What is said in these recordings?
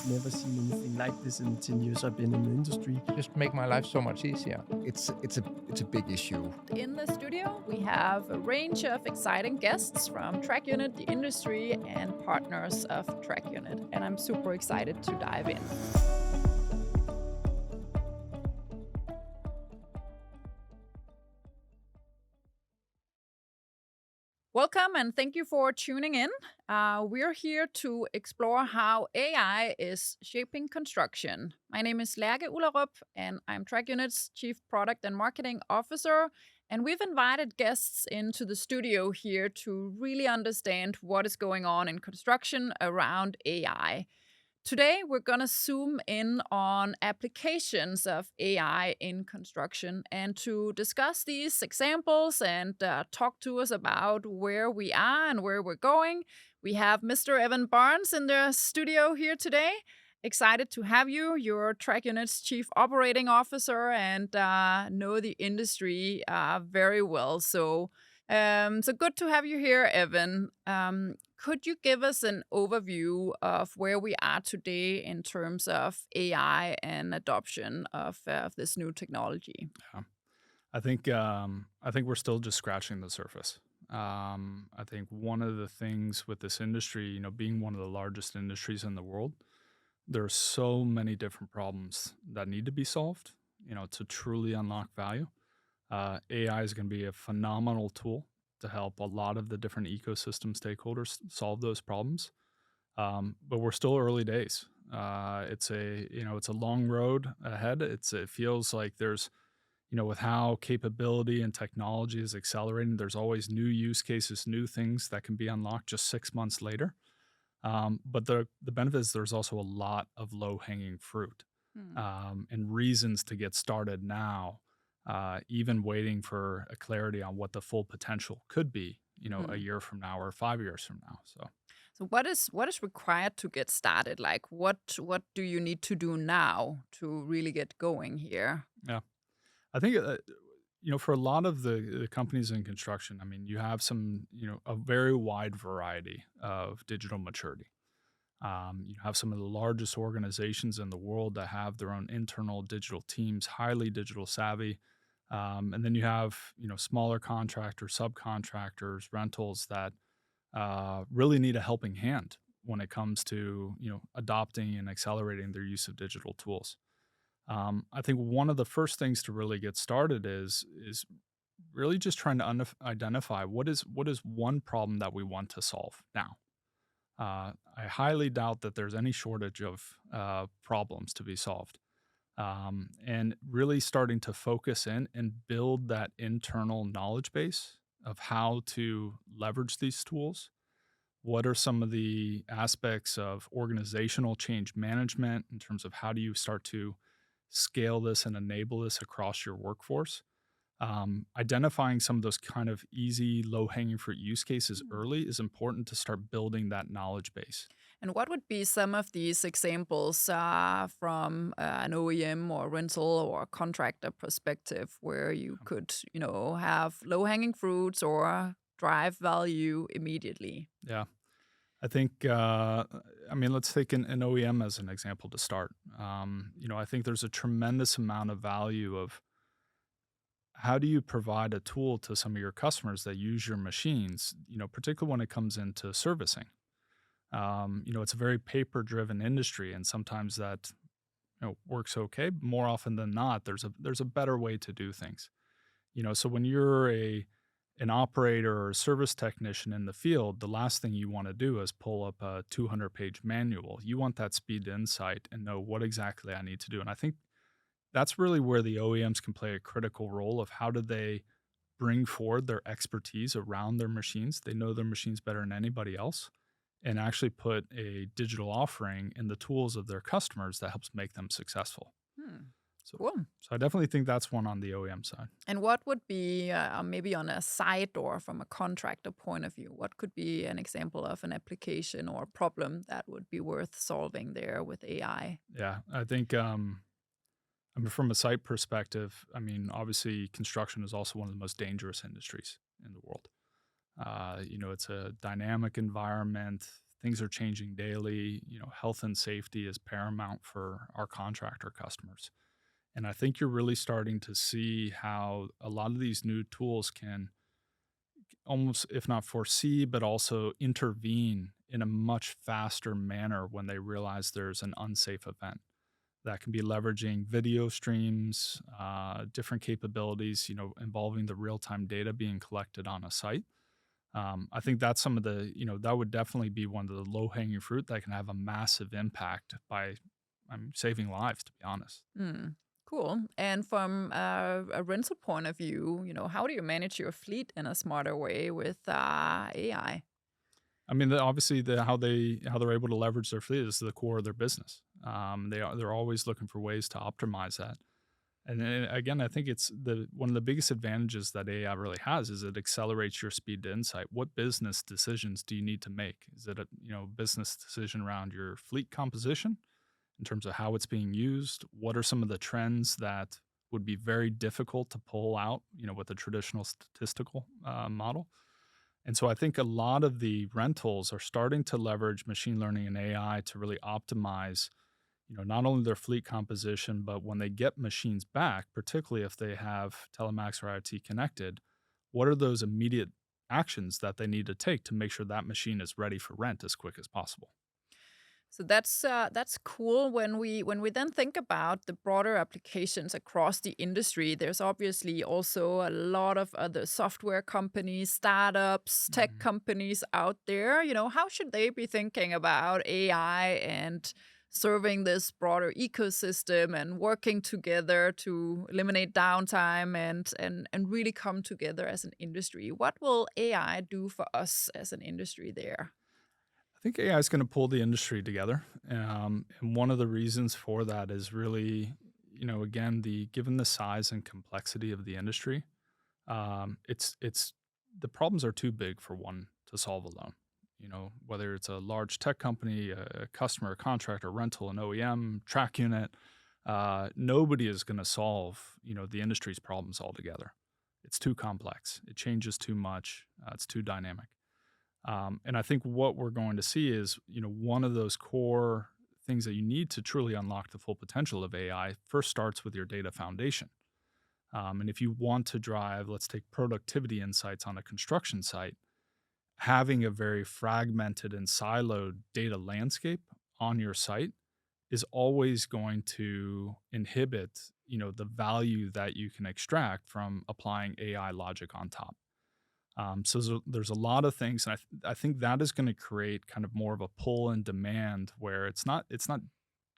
I've never seen anything like this in the 10 years I've been in the industry. Just make my life so much easier. It's a big issue. In the studio, we have a range of exciting guests from Trackunit, the industry, and partners of Trackunit. And I'm super excited to dive in. Welcome and thank you for tuning in. We're here to explore how AI is shaping construction. My name is Lærke Ullerup and I'm Trackunit's Chief Product and Marketing Officer. And we've invited guests into the studio here to really understand what is going on in construction around AI. Today, we're going to zoom in on applications of AI in construction. And to discuss these examples and talk to us about where we are and where we're going, we have Mr. Evan Barnes in the studio here today. Excited to have you. You're Trackunit's Chief Operating Officer and know the industry very well. So good to have you here, Evan. Could you give us an overview of where we are today in terms of AI and adoption of this new technology? Yeah. I think we're still just scratching the surface. I think one of the things with this industry, being one of the largest industries in the world, there are so many different problems that need to be solved, to truly unlock value. AI is going to be a phenomenal tool to help a lot of the different ecosystem stakeholders solve those problems. But we're still early days. It's a long road ahead. It feels like there's, with how capability and technology is accelerating, there's always new use cases, new things that can be unlocked just 6 months later. But the benefit is there's also a lot of low hanging fruit and reasons to get started now. Even waiting for a clarity on what the full potential could be, a year from now or 5 years from now. So what is required to get started? Like what do you need to do now to really get going here? Yeah, I think for a lot of the companies in construction, you have some, a very wide variety of digital maturity. You have some of the largest organizations in the world that have their own internal digital teams, highly digital savvy. And then you have, smaller contractors, subcontractors, rentals that really need a helping hand when it comes to, adopting and accelerating their use of digital tools. I think one of the first things to really get started is really just trying to identify what is one problem that we want to solve now. I highly doubt that there's any shortage of problems to be solved. And really starting to focus in and build that internal knowledge base of how to leverage these tools. What are some of the aspects of organizational change management in terms of how do you start to scale this and enable this across your workforce? Identifying some of those kind of easy, low hanging fruit use cases early is important to start building that knowledge base. And what would be some of these examples from an OEM or rental or contractor perspective where you could, have low-hanging fruits or drive value immediately? Yeah. I think, let's take an OEM as an example to start. I think there's a tremendous amount of value of how do you provide a tool to some of your customers that use your machines, particularly when it comes into servicing. It's a very paper-driven industry, and sometimes that works okay. More often than not, there's a better way to do things. So when you're an operator or a service technician in the field, the last thing you want to do is pull up a 200-page manual. You want that speed to insight and know what exactly I need to do. And I think that's really where the OEMs can play a critical role of how do they bring forward their expertise around their machines. They know their machines better than anybody else, and actually put a digital offering in the tools of their customers that helps make them successful. Cool. So I definitely think that's one on the OEM side. And what would be maybe on a site or from a contractor point of view, what could be an example of an application or problem that would be worth solving there with AI? Yeah, I think from a site perspective, obviously construction is also one of the most dangerous industries in the world. It's a dynamic environment. Things are changing daily. Health and safety is paramount for our contractor customers. And I think you're really starting to see how a lot of these new tools can almost, if not foresee, but also intervene in a much faster manner when they realize there's an unsafe event. That can be leveraging video streams, different capabilities, involving the real-time data being collected on a site. I think that's some of that would definitely be one of the low-hanging fruit that can have a massive impact by saving lives, to be honest. Cool. And from a rental point of view, how do you manage your fleet in a smarter way with AI? Obviously, how they're able to leverage their fleet is the core of their business. They're always looking for ways to optimize that. And then, again, I think it's one of the biggest advantages that AI really has is it accelerates your speed to insight. What business decisions do you need to make? Is it a business decision around your fleet composition in terms of how it's being used? What are some of the trends that would be very difficult to pull out, with a traditional statistical model? And so I think a lot of the rentals are starting to leverage machine learning and AI to really optimize, not only their fleet composition, but when they get machines back, particularly if they have telematics or IoT connected, what are those immediate actions that they need to take to make sure that machine is ready for rent as quick as possible? So that's cool. When we then think about the broader applications across the industry, there's obviously also a lot of other software companies, startups, tech companies out there. How should they be thinking about AI and serving this broader ecosystem and working together to eliminate downtime and really come together as an industry? What will AI do for us as an industry there? I think AI is going to pull the industry together. And one of the reasons for that is really, again, given the size and complexity of the industry, it's the problems are too big for one to solve alone. Whether it's a large tech company, a customer, a contractor, rental, an OEM, Trackunit, nobody is going to solve, the industry's problems altogether. It's too complex. It changes too much. It's too dynamic. And I think what we're going to see is, one of those core things that you need to truly unlock the full potential of AI first starts with your data foundation. And if you want to drive, let's take productivity insights on a construction site, having a very fragmented and siloed data landscape on your site is always going to inhibit, the value that you can extract from applying AI logic on top. So there's a lot of things, and I think that is going to create kind of more of a pull and demand where it's not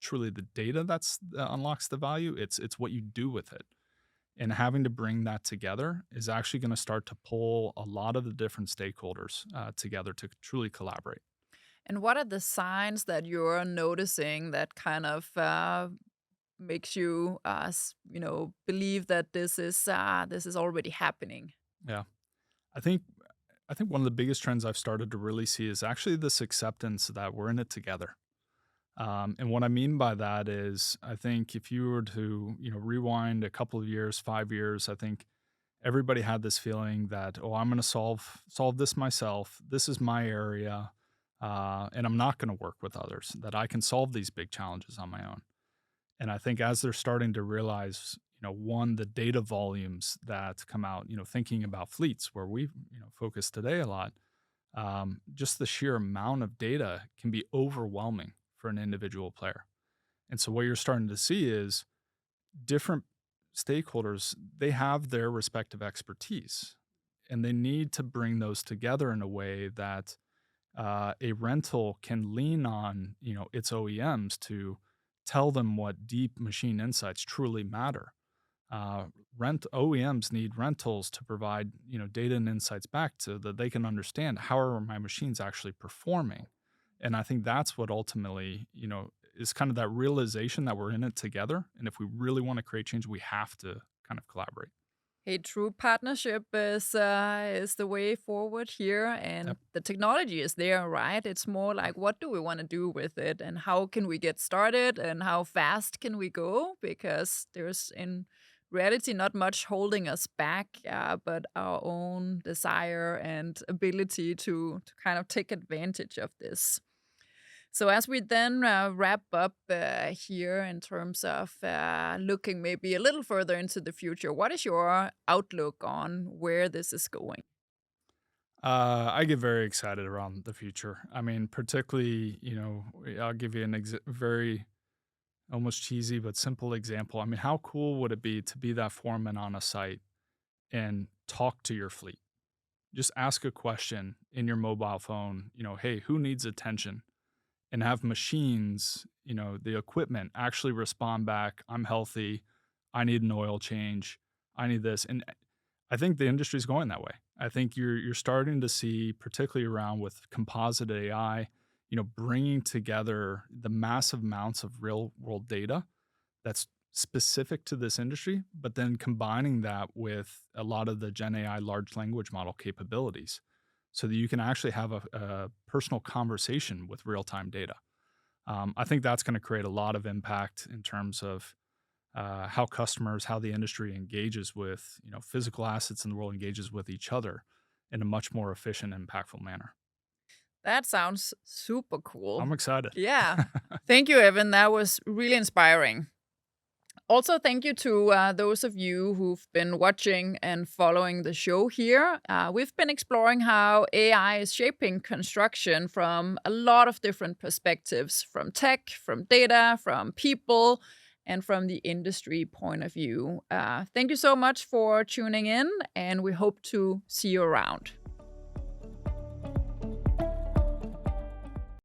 truly the data that unlocks the value. It's what you do with it, and having to bring that together is actually going to start to pull a lot of the different stakeholders together to truly collaborate. And what are the signs that you're noticing that kind of makes you, believe that this is already happening? Yeah. I think one of the biggest trends I've started to really see is actually this acceptance that we're in it together. And what I mean by that is, I think if you were to, rewind a couple of years, 5 years, I think everybody had this feeling that, oh, I'm going to solve this myself. This is my area, and I'm not going to work with others. That I can solve these big challenges on my own. And I think as they're starting to realize, one, the data volumes that come out, thinking about fleets where we, focus today a lot, just the sheer amount of data can be overwhelming for an individual player. And so what you're starting to see is different stakeholders, they have their respective expertise, and they need to bring those together in a way that a rental can lean on, its OEMs to tell them what deep machine insights truly matter. OEMs need rentals to provide, data and insights back so that they can understand how are my machines actually performing. And I think that's what ultimately, is kind of that realization that we're in it together. And if we really want to create change, we have to kind of collaborate. A true partnership is the way forward here, and Yep. the technology is there, right? It's more like what do we want to do with it, and how can we get started, and how fast can we go? Because there's in reality not much holding us back, but our own desire and ability to kind of take advantage of this. So as we then wrap up here in terms of looking maybe a little further into the future, what is your outlook on where this is going? I get very excited around the future. I mean, particularly, I'll give you an very almost cheesy but simple example. I mean, how cool would it be to be that foreman on a site and talk to your fleet? Just ask a question in your mobile phone, hey, who needs attention? And have machines, the equipment actually respond back. I'm healthy. I need an oil change. I need this. And I think the industry is going that way. I think you're starting to see, particularly around with composite AI, bringing together the massive amounts of real world data that's specific to this industry, but then combining that with a lot of the Gen AI large language model capabilities so that you can actually have a personal conversation with real time data. I think that's going to create a lot of impact in terms of how customers, how the industry engages with physical assets in the world, engages with each other in a much more efficient, impactful manner. That sounds super cool. I'm excited. Yeah. Thank you, Evan. That was really inspiring. Also, thank you to those of you who've been watching and following the show here. We've been exploring how AI is shaping construction from a lot of different perspectives, from tech, from data, from people, and from the industry point of view. Thank you so much for tuning in, and we hope to see you around.